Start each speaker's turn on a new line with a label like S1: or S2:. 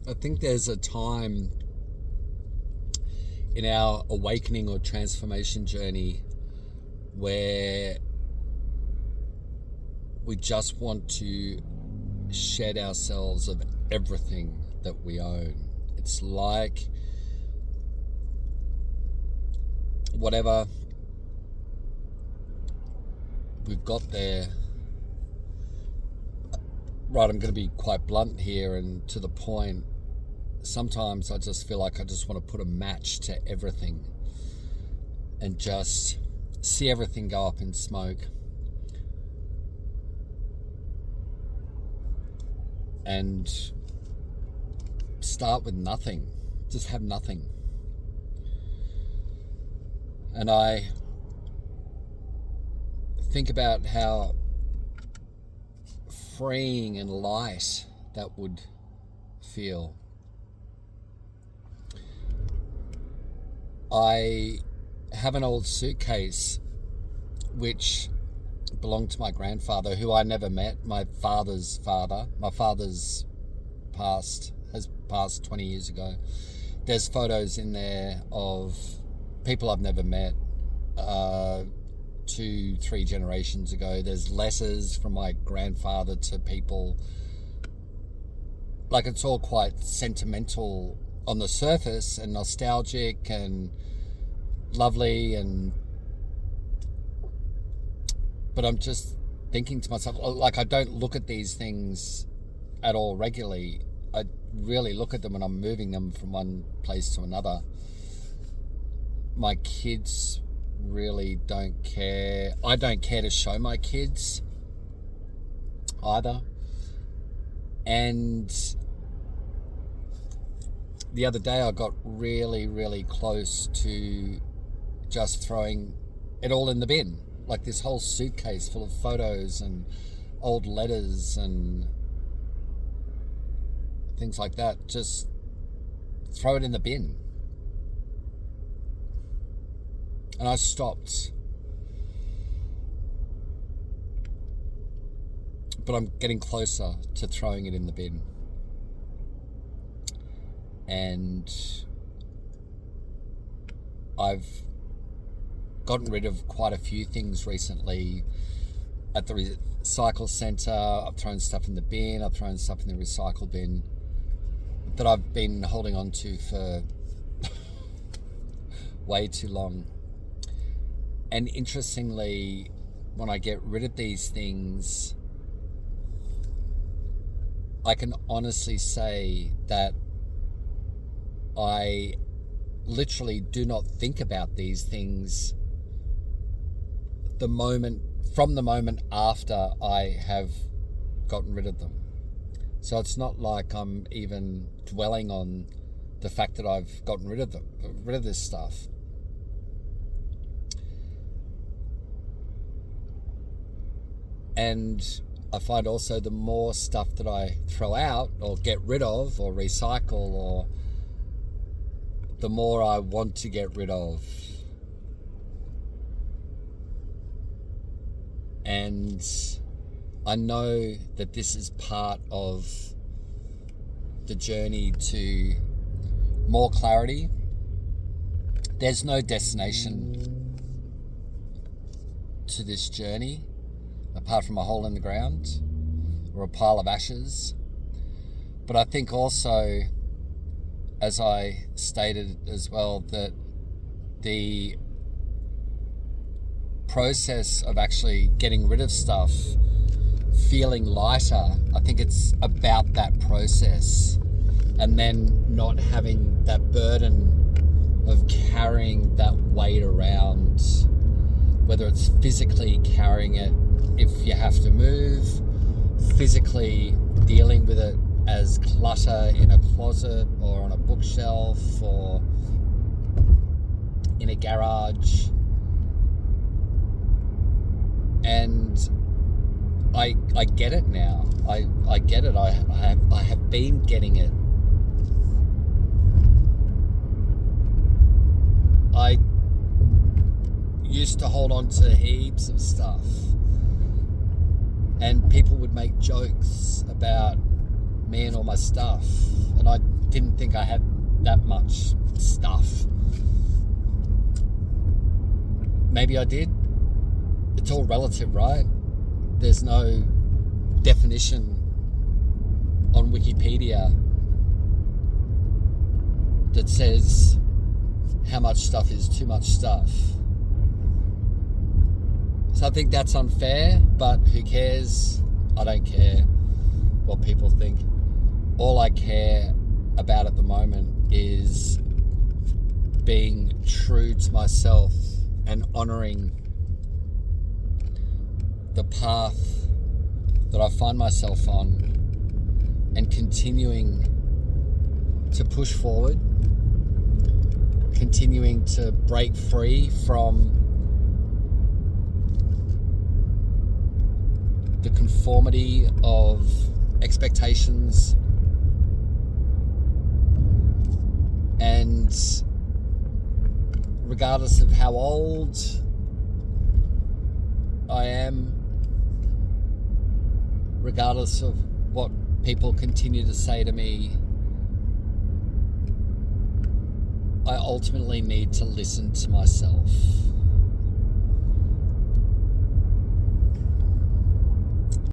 S1: I think there's a time in our awakening or transformation journey where we just want to shed ourselves of everything that we own. It's like whatever we've got there. Right, I'm going to be quite blunt here and to the point. Sometimes I just feel like I just want to put a match to everything and just see everything go up in smoke. And start with nothing. Just have nothing. And I think about how freeing and light that would feel. I have an old suitcase which belonged to my grandfather, who I never met, my father's father. My father's has passed 20 years ago. There's photos in there of people I've never met, 2-3 generations ago. There's letters from my grandfather to people. Like, it's all quite sentimental on the surface and nostalgic and lovely, but I'm just thinking to myself, like, I don't look at these things at all regularly. I really look at them when I'm moving them from one place to another. My kids really don't care. I don't care to show my kids either. And the other day I got really, really close to just throwing it all in the bin. Like, this whole suitcase full of photos and old letters and things like that. Just throw it in the bin. And I stopped. But I'm getting closer to throwing it in the bin. And I've gotten rid of quite a few things recently at the recycle centre. I've thrown stuff in the bin. I've thrown stuff in the recycle bin that I've been holding on to for way too long. And interestingly, when I get rid of these things, I can honestly say that I literally do not think about these things from the moment after I have gotten rid of them. So it's not like I'm even dwelling on the fact that I've gotten rid of this stuff. And I find also the more stuff that I throw out or get rid of or recycle, or the more I want to get rid of. And I know that this is part of the journey to more clarity. There's no destination to this journey apart from a hole in the ground or a pile of ashes. But I think also, as I stated as well, that the process of actually getting rid of stuff, feeling lighter, I think it's about that process, and then not having that burden of carrying that weight around, whether it's physically carrying it if you have to move, physically dealing with it as clutter in a closet or on a bookshelf or in a garage. And I get it now. I get it. I have been getting it. I used to hold on to heaps of stuff, and people would make jokes about me and all my stuff. And I didn't think I had that much stuff. Maybe I did. It's all relative, right? There's no definition on Wikipedia that says how much stuff is too much stuff. So I think that's unfair, but who cares? I don't care what people think. All I care about at the moment is being true to myself and honoring the path that I find myself on and continuing to push forward, continuing to break free from the conformity of expectations, and regardless of how old I am, regardless of what people continue to say to me, I ultimately need to listen to myself.